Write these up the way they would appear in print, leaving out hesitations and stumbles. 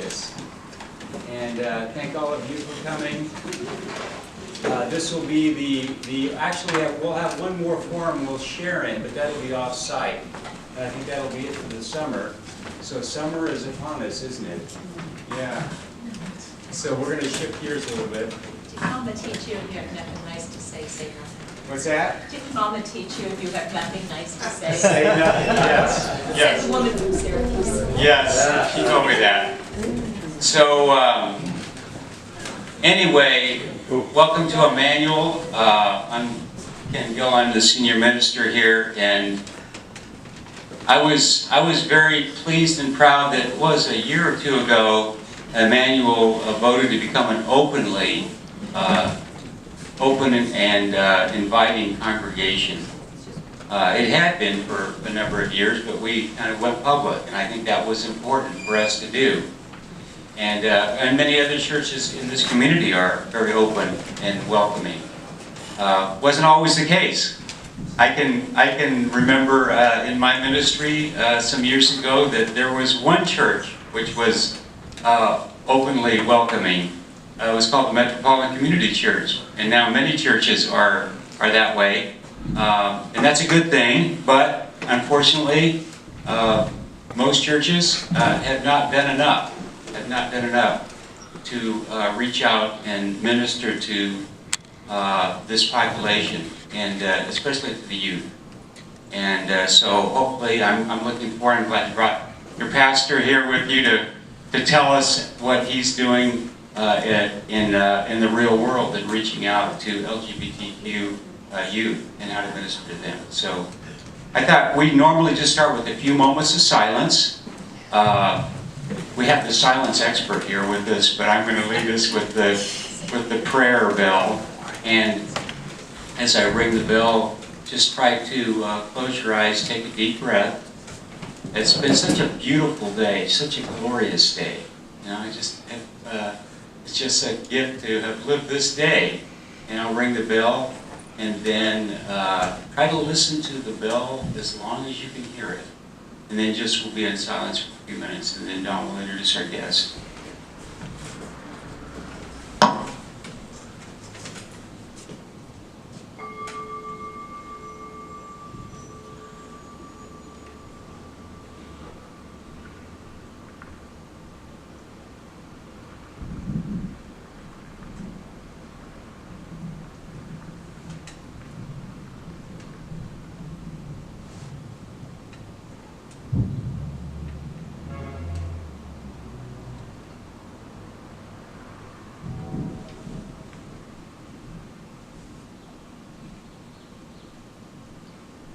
this. And thank all of you for coming. This will be actually we'll have one more forum we'll share in, but that'll be off-site. I think that'll be it for the summer. So summer is upon us, isn't it? Yeah. So we're going to shift gears a little bit. Did Mama teach you if you have nothing nice to say, say nothing? What's that? Did Mama teach you if you have nothing nice to say? Say nothing, yes. Says the woman from Syracuse. Yes, she told me that. So, anyway, welcome to Emmanuel. I'm Ken Gill, I'm the senior minister here, and I was very pleased and proud that it was a year or two ago Emmanuel voted to become an open and inviting congregation. It had been for a number of years, but we kind of went public, and I think that was important for us to do. And many other churches in this community are very open and welcoming. Wasn't always the case. I can remember in my ministry some years ago that there was one church which was openly welcoming. It was called the Metropolitan Community Church, and now many churches are that way, and that's a good thing. But unfortunately, most churches have not done enough. To reach out and minister to this population, and especially to the youth. And so hopefully, I'm looking forward. I'm glad you brought your pastor here with you to tell us what he's doing in the real world and reaching out to LGBTQ youth and how to minister to them. So I thought we'd normally just start with a few moments of silence. We have the silence expert here with us, but I'm going to lead us with the prayer bell. And as I ring the bell, just try to close your eyes, take a deep breath. It's been such a beautiful day, such a glorious day. You know, it's just a gift to have lived this day. And I'll ring the bell, and then try to listen to the bell as long as you can hear it. And then just we'll be in silence for a few minutes, and then Don will introduce our guest.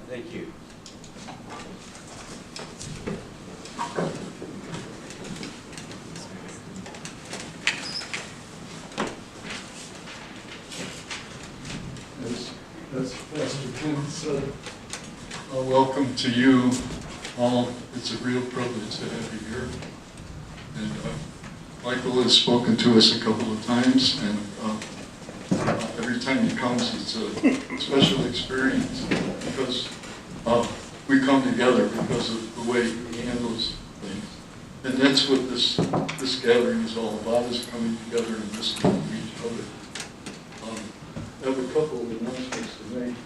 Thank you. As Pastor Ken said, welcome to you all. It's a real privilege to have you here. And Michael has spoken to us a couple of times, and every time he comes, it's a special experience because we come together because of the way he handles things. And that's what this gathering is all about, is coming together and listening to each other. I have a couple of announcements to make.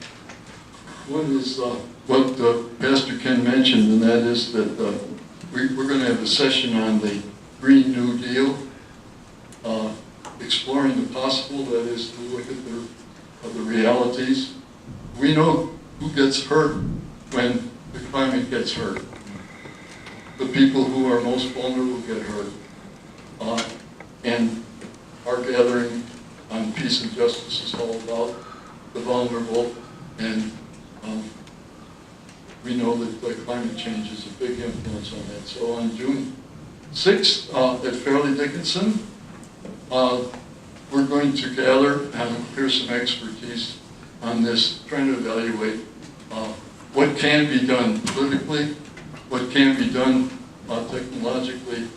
One is what Pastor Ken mentioned, and that is that we're going to have a session on the Green New Deal, exploring the possible, that is to look at the realities. We know who gets hurt when the climate gets hurt. The people who are most vulnerable get hurt. And our gathering on peace and justice is all about the vulnerable, and we know that climate change is a big influence on that. So on June 6th at Fairleigh Dickinson, we're going to gather and hear some expertise on this, trying to evaluate what can be done politically, what can be done technologically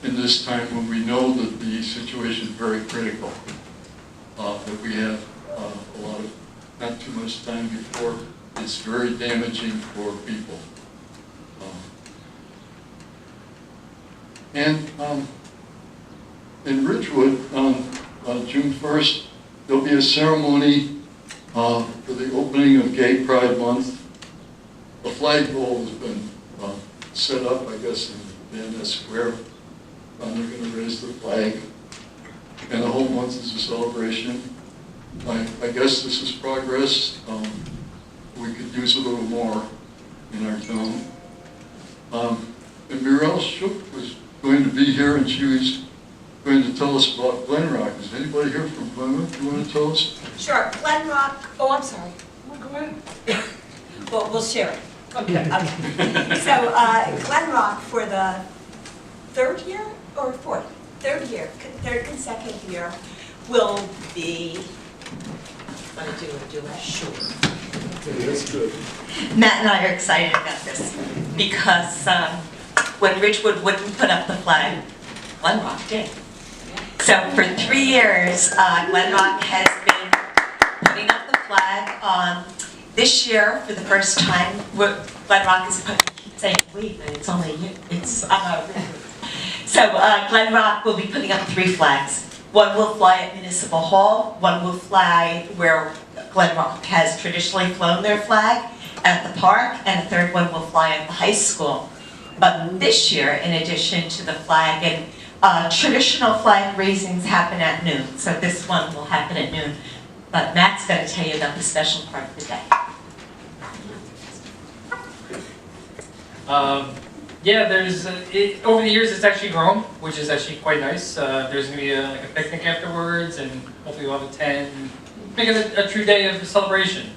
in this time when we know that the situation is very critical, that we have a lot of, not too much time before it's very damaging for people. And in Ridgewood, on June 1st, there'll be a ceremony for the opening of Gay Pride Month. A flagpole has been set up, I guess, in Van Ness Square. They're going to raise the flag. And the whole month is a celebration. I guess this is progress. We could use a little more in our town. And Muriel Shook was going to be here, and she was going to tell us about Glen Rock. Is anybody here from Plymouth? You want to tell us? Sure, Glen Rock, oh, I'm sorry. Go ahead. Well, we'll share it. Okay. So Glen Rock for the third year or fourth? Third year, third consecutive year will be, want to do a duet? Sure. Okay, that's good. Matt and I are excited about this because when Ridgewood wouldn't put up the flag, Glen Rock did. So for 3 years, Glen Rock has been putting up the flag. This year, for the first time, Glen Rock is saying, wait, it's only you. So Glen Rock will be putting up 3 flags. One will fly at Municipal Hall, one will fly where Glen Rock has traditionally flown their flag at the park, and a third one will fly at the high school. But this year, in addition to the flag, and traditional flag raisings happen at noon, so this one will happen at noon. But Matt's going to tell you about the special part of the day. Yeah, there's over the years it's actually grown, which is actually quite nice. There's going to be like a picnic afterwards, and hopefully we'll have a tent, and make it a true day of celebration.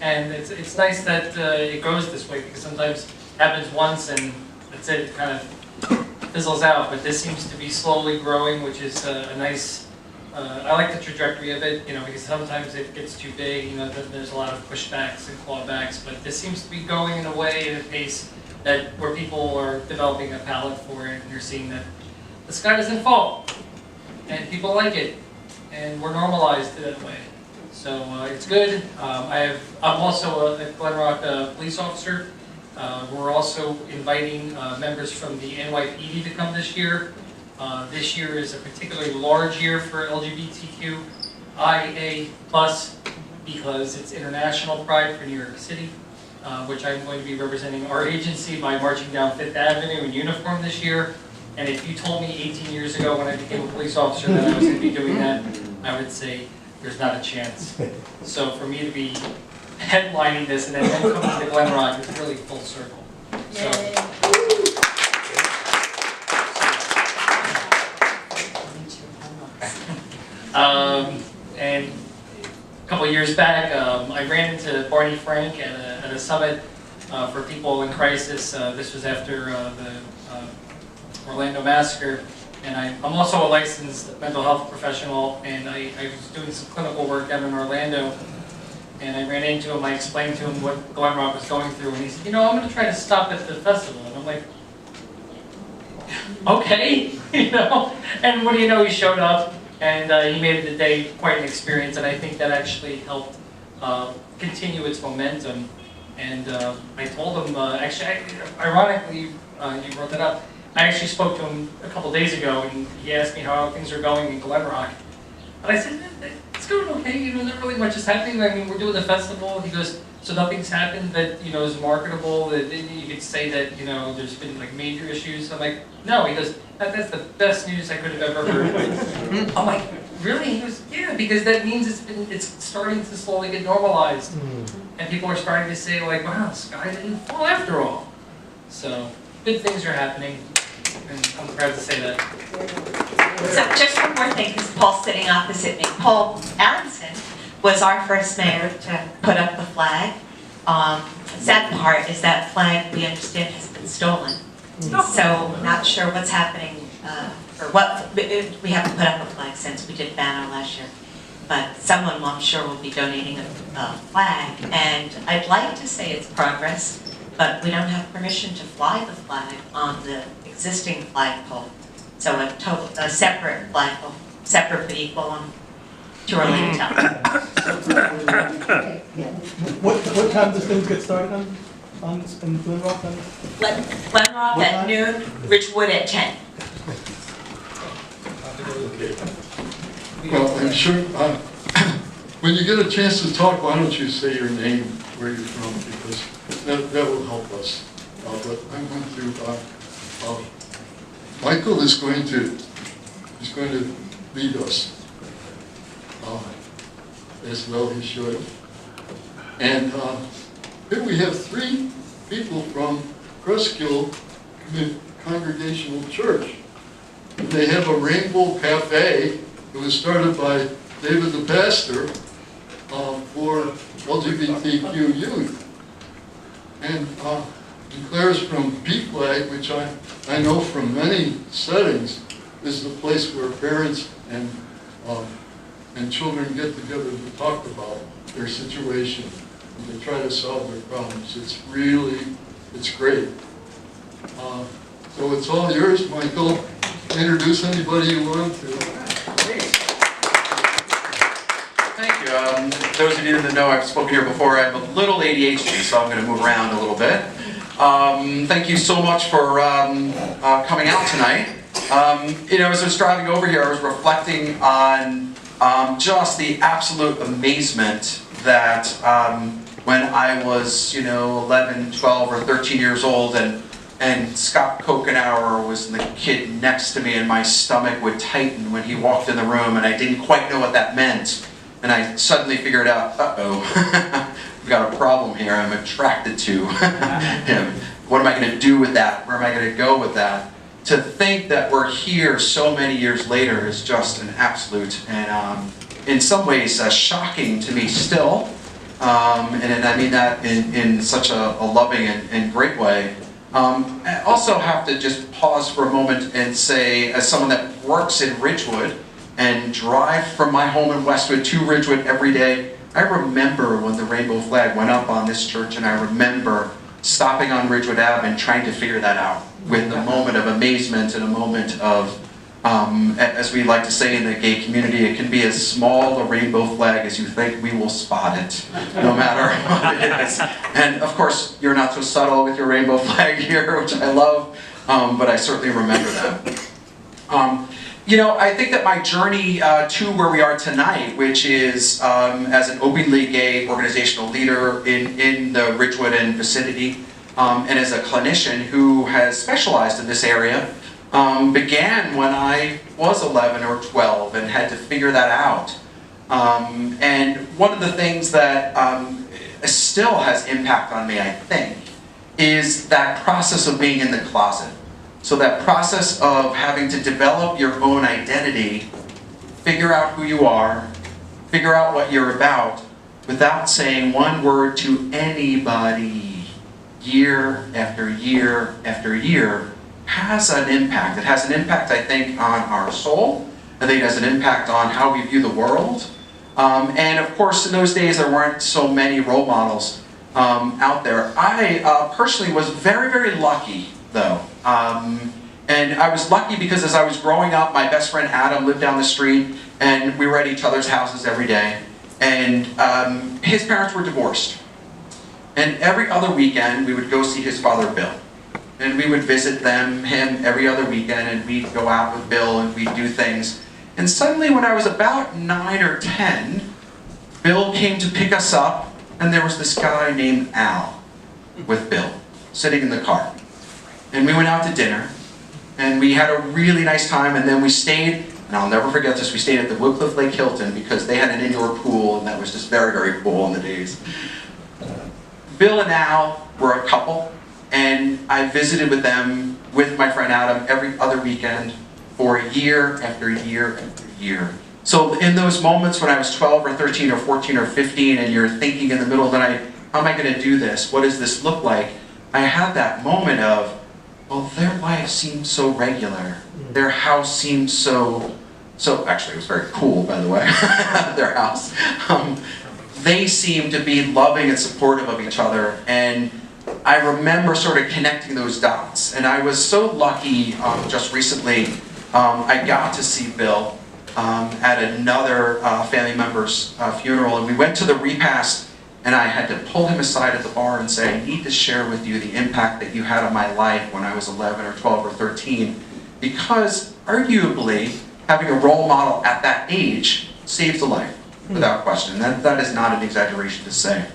And it's nice that it goes this way, because sometimes it happens once and that's it, it kind of fizzles out. But this seems to be slowly growing, which is a nice. I like the trajectory of it, you know, because sometimes it gets too big, you know, there's a lot of pushbacks and clawbacks. But this seems to be going in a way, at a pace that where people are developing a palate for it, and you're seeing that the sky doesn't fall, and people like it, and we're normalized that way. So it's good. I'm also a Glen Rock police officer. We're also inviting members from the NYPD to come this year. This year is a particularly large year for LGBTQIA+, because it's International Pride for New York City, which I'm going to be representing our agency by marching down Fifth Avenue in uniform this year. And if you told me 18 years ago when I became a police officer that I was going to be doing that, I would say there's not a chance. So for me to be headlining this and then coming to Glen Rock is really full circle. So, and a couple of years back, I ran into Barney Frank at a summit for people in crisis. This was after the Orlando massacre. And I'm also a licensed mental health professional, and I was doing some clinical work down in Orlando. And I ran into him, I explained to him what Glen Rock was going through, and he said, you know, I'm going to try to stop at the festival. And I'm like, okay, you know. And what do you know, he showed up, and he made the day quite an experience, and I think that actually helped continue its momentum. And I told him, actually, ironically, you brought that up, I actually spoke to him a couple days ago, and he asked me how things are going in Glen Rock. And I said, it's going okay, you know, not really much is happening. I mean, we're doing the festival. He goes, so nothing's happened that, you know, is marketable, that you could say that, you know, there's been like major issues. I'm like, no. He goes, that's the best news I could have ever heard. I'm like, really? He goes, yeah, because that means it's starting to slowly get normalized. And people are starting to say, like, wow, the sky didn't fall after all. So good things are happening, and I'm proud to say that. So just one more thing, because Paul's sitting opposite me. Paul Aronson was our first mayor to put up the flag. Sad part is that flag, we understand, has been stolen. So not sure what's happening, or what, we haven't put up a flag since we did banner last year. But someone, I'm sure, will be donating a flag. And I'd like to say it's progress, but we don't have permission to fly the flag on the existing flagpole. So a separate flagpole, separate but equal, too early to tell. What time does things get started in Glen Rock? Glen Rock at noon, Ridgewood at 10. Well, I'm sure, when you get a chance to talk, why don't you say your name, where you're from, because that will help us. But I'm going to, Michael is going to lead us, as well he should. And here we have 3 people from Cresskill Congregational Church. They have a Rainbow Cafe. It was started by David the pastor for LGBTQ youth. And Claire's from P-Flag, which I know from many settings, is the place where parents and children get together to talk about their situation and to try to solve their problems. It's great. So it's all yours, Michael. Introduce anybody you want to. Thank you. Those of you that know, I've spoken here before. I have a little ADHD, so I'm going to move around a little bit. Thank you so much for coming out tonight. As I was driving over here, I was reflecting on just the absolute amazement that when I was, 11, 12, or 13 years old, and Scott Kokenauer was the kid next to me, and my stomach would tighten when he walked in the room, and I didn't quite know what that meant. And I suddenly figured out, we've got a problem here. I'm attracted to him. What am I going to do with that? Where am I going to go with that? To think that we're here so many years later is just an absolute, and in some ways shocking to me still. And I mean that in such a loving and great way. I also have to just pause for a moment and say, as someone that works in Ridgewood and drive from my home in Westwood to Ridgewood every day, I remember when the rainbow flag went up on this church, and I remember stopping on Ridgewood Ave and trying to figure that out with a moment of amazement and a moment of, as we like to say in the gay community, it can be as small a rainbow flag as you think, we will spot it, no matter what it is. And of course, you're not so subtle with your rainbow flag here, which I love, but I certainly remember that. I think that my journey to where we are tonight, which is as an openly gay organizational leader in the Ridgewood and vicinity, and as a clinician who has specialized in this area, began when I was 11 or 12 and had to figure that out. And one of the things that still has impact on me, I think, is that process of being in the closet. So that process of having to develop your own identity, figure out who you are, figure out what you're about, without saying one word to anybody, year after year after year, has an impact. It has an impact, I think, on our soul. I think it has an impact on how we view the world. And of course, in those days, there weren't so many role models out there. I personally was very, very lucky, though. And I was lucky because as I was growing up, my best friend Adam lived down the street, and we were at each other's houses every day. And his parents were divorced. And every other weekend, we would go see his father, Bill. And we would visit him every other weekend, and we'd go out with Bill, and we'd do things. And suddenly, when I was about 9 or 10, Bill came to pick us up, and there was this guy named Al with Bill, sitting in the car. And we went out to dinner, and we had a really nice time, and then we stayed, and I'll never forget this, we stayed at the Woodcliff Lake Hilton because they had an indoor pool, and that was just very, very cool in the days. Bill and Al were a couple, and I visited with them, with my friend Adam, every other weekend for year after year after year. So in those moments when I was 12 or 13 or 14 or 15, and you're thinking in the middle of the night, how am I going to do this? What does this look like? I had that moment of, well, their life seemed so regular. Their house seemed so actually it was very cool, by the way, their house. They seemed to be loving and supportive of each other, and I remember sort of connecting those dots. And I was so lucky just recently, I got to see Bill at another family member's funeral, and we went to the repast, and I had to pull him aside at the bar and say, I need to share with you the impact that you had on my life when I was 11 or 12 or 13. because arguably having a role model at that age saves a life, without question. That is not an exaggeration to say.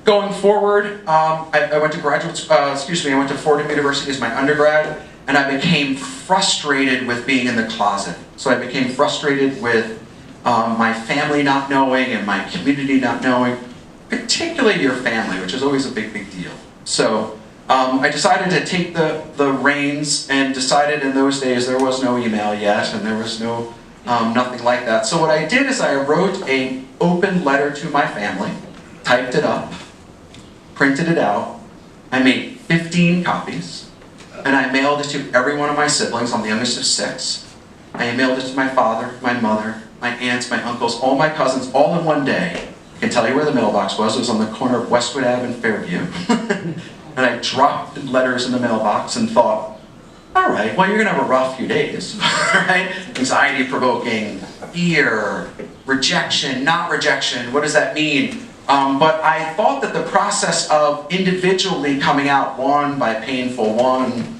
Going forward, I went to I went to Fordham University as my undergrad, and I became frustrated with being in the closet. So I became frustrated with my family not knowing and my community not knowing, particularly your family, which is always a big, big deal. So I decided to take the reins, and decided in those days there was no email yet, and there was no nothing like that. So what I did is I wrote an open letter to my family, typed it up, printed it out. I made 15 copies, and I mailed it to every one of my siblings. I'm the youngest of 6. I mailed it to my father, my mother, my aunts, my uncles, all my cousins, all in one day. I can tell you where the mailbox was. It was on the corner of Westwood Ave and Fairview. And I dropped the letters in the mailbox and thought, all right, well, you're going to have a rough few days, right? Anxiety-provoking, fear, rejection, not rejection. What does that mean? But I thought that the process of individually coming out one by painful one,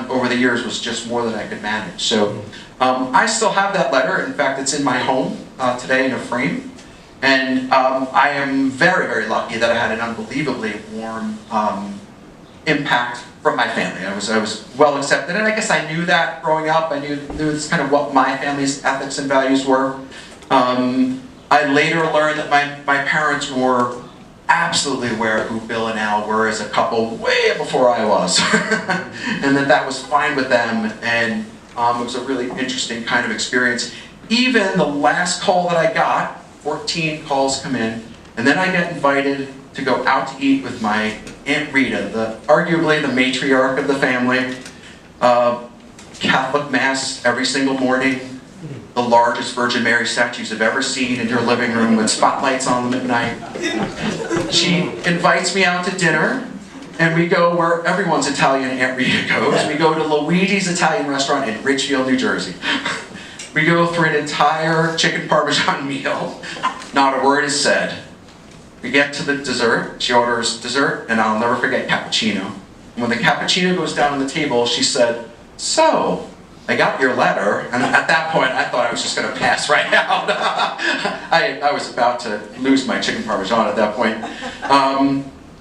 over the years was just more than I could manage. So I still have that letter. In fact, it's in my home today in a frame. And I am very, very lucky that I had an unbelievably warm impact from my family. I was well accepted, and I guess I knew that growing up. I knew this kind of what my family's ethics and values were. I later learned that my parents were absolutely aware of who Bill and Al were as a couple way before I was. And that was fine with them, and it was a really interesting kind of experience. Even the last call that I got, 14 calls come in, and then I get invited to go out to eat with my Aunt Rita, arguably the matriarch of the family. Catholic Mass every single morning. The largest Virgin Mary statues have ever seen in her living room with spotlights on them at night. She invites me out to dinner, and we go where everyone's Italian Aunt Rita goes. We go to Luigi's Italian restaurant in Ridgefield, New Jersey. We go through an entire chicken parmesan meal. Not a word is said. We get to the dessert. She orders dessert, and I'll never forget cappuccino. And when the cappuccino goes down on the table, she said, "So, I got your letter." And at that point, I thought I was just going to pass right out. I was about to lose my chicken parmesan at that point.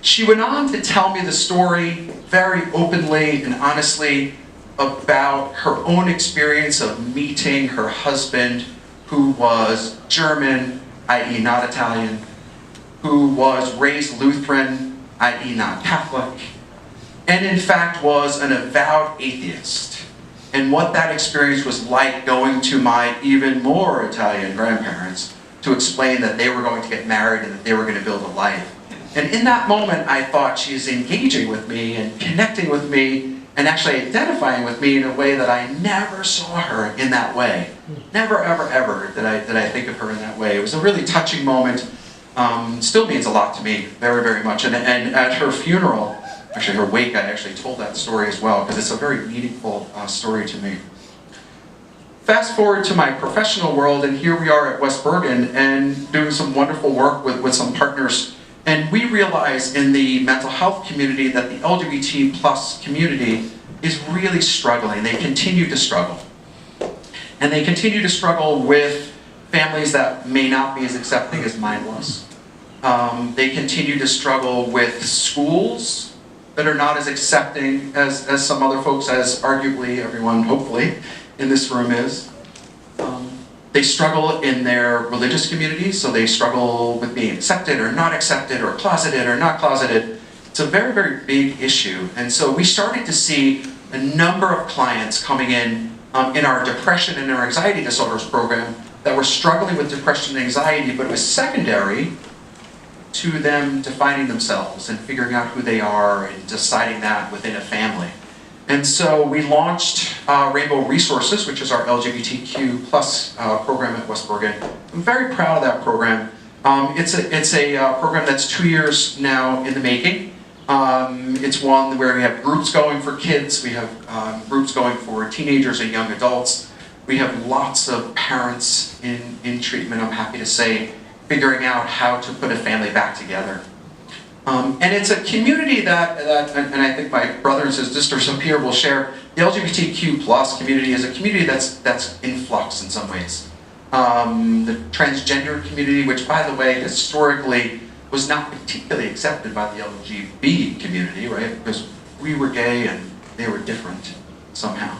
She went on to tell me the story very openly and honestly about her own experience of meeting her husband, who was German, i.e. not Italian, who was raised Lutheran, i.e. not Catholic, and in fact was an avowed atheist. And what that experience was like going to my even more Italian grandparents to explain that they were going to get married and that they were going to build a life. And in that moment, I thought, she's engaging with me and connecting with me and actually identifying with me in a way that I never saw her in that way. Never, ever, ever did I think of her in that way. It was a really touching moment. Still means a lot to me, very, very much. And at her funeral, actually her wake, I actually told that story as well, because it's a very meaningful story to me. Fast forward to my professional world, and here we are at West Bergen and doing some wonderful work with some partners. And we realize in the mental health community that the LGBT plus community is really struggling. They continue to struggle. And they continue to struggle with families that may not be as accepting as mine was. They continue to struggle with schools that are not as accepting as some other folks, as arguably everyone, hopefully, in this room is. They struggle in their religious communities, so they struggle with being accepted or not accepted, or closeted or not closeted. It's a very, very big issue. And so we started to see a number of clients coming in our depression and our anxiety disorders program that were struggling with depression and anxiety, but it was secondary to them defining themselves and figuring out who they are and deciding that within a family. And so we launched Rainbow Resources, which is our LGBTQ plus program at West Bergen. I'm very proud of that program. It's a program that's 2 years now in the making. It's one where we have groups going for kids, we have groups going for teenagers and young adults. We have lots of parents in treatment, I'm happy to say, figuring out how to put a family back together. And it's a community and I think my brothers and sisters up here will share, the LGBTQ plus community is a community that's in flux in some ways. The transgender community, which by the way, historically was not particularly accepted by the LGBT community, right? Because we were gay and they were different somehow.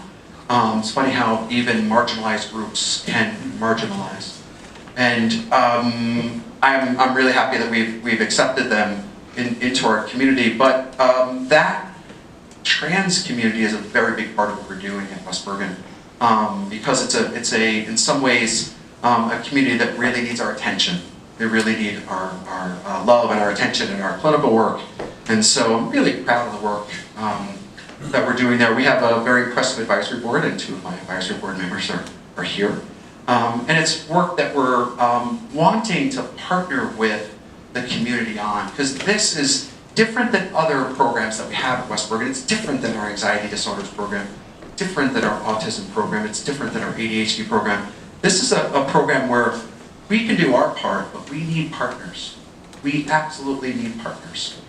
It's funny how even marginalized groups can marginalize. And I'm really happy that we've accepted them into our community, but that trans community is a very big part of what we're doing at West Bergen, because it's in some ways a community that really needs our attention. They really need our love and our attention and our clinical work. And so I'm really proud of the work that we're doing there. We have a very impressive advisory board, and 2 of my advisory board members are here. And it's work that we're wanting to partner with the community on, because this is different than other programs that we have at West Bergen. It's different than our anxiety disorders program, different than our autism program, it's different than our ADHD program. This is a program where we can do our part, but we need partners. We absolutely need partners.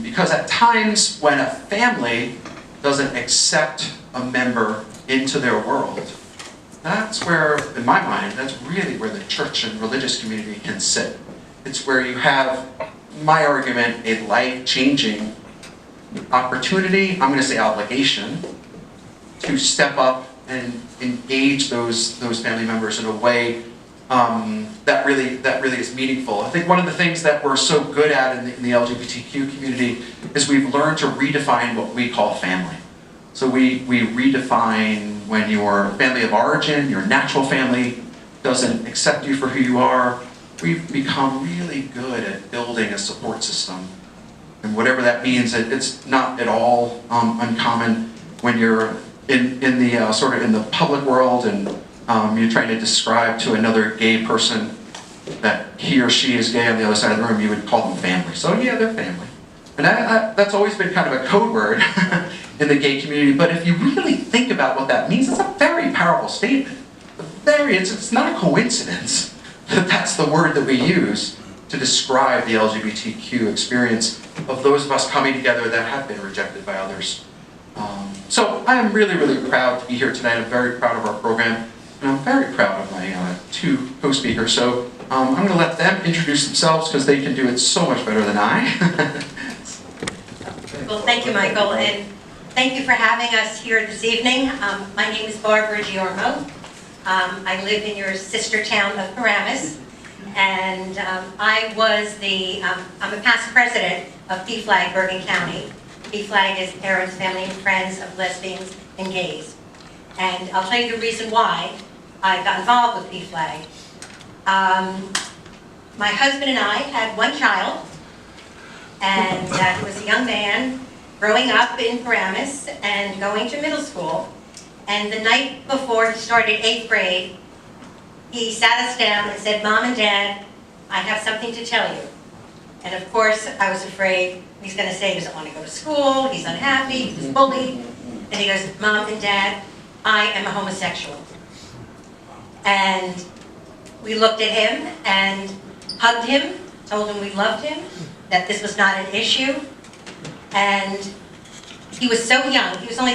Because at times when a family doesn't accept a member into their world, that's where, in my mind, that's really where the church and religious community can sit. It's where you have, my argument, a life-changing opportunity, I'm going to say obligation, to step up and engage those family members in a way that really is meaningful. I think one of the things that we're so good at in the LGBTQ community is we've learned to redefine what we call family. So we redefine when your family of origin, your natural family, doesn't accept you for who you are. We've become really good at building a support system. And whatever that means, it's not at all uncommon when you're in the sort of in the public world and you're trying to describe to another gay person that he or she is gay on the other side of the room, you would call them family. So yeah, they're family. And that's always been kind of a code word in the gay community, but if you really think about what that means, it's a very powerful statement. It's not a coincidence that that's the word that we use to describe the LGBTQ experience of those of us coming together that have been rejected by others. So I am really, really proud to be here tonight. I'm very proud of our program, and I'm very proud of my 2 co-speakers. So I'm going to let them introduce themselves because they can do it so much better than I. Well, thank you, Michael, and thank you for having us here this evening. My name is Barbara Giormo. I live in your sister town of Paramus, and I'm a past president of PFLAG Bergen County. PFLAG is Parents, Family, and Friends of Lesbians and Gays. And I'll tell you the reason why I got involved with PFLAG. My husband and I had 1 child, and he was a young man growing up in Paramus and going to middle school. And the night before he started 8th grade, he sat us down and said, "Mom and Dad, I have something to tell you." And of course, I was afraid he's going to say he doesn't want to go to school, he's unhappy, he's bullied. And he goes, "Mom and Dad, I am a homosexual." And we looked at him and hugged him, told him we loved him, that this was not an issue. And he was so young, he was only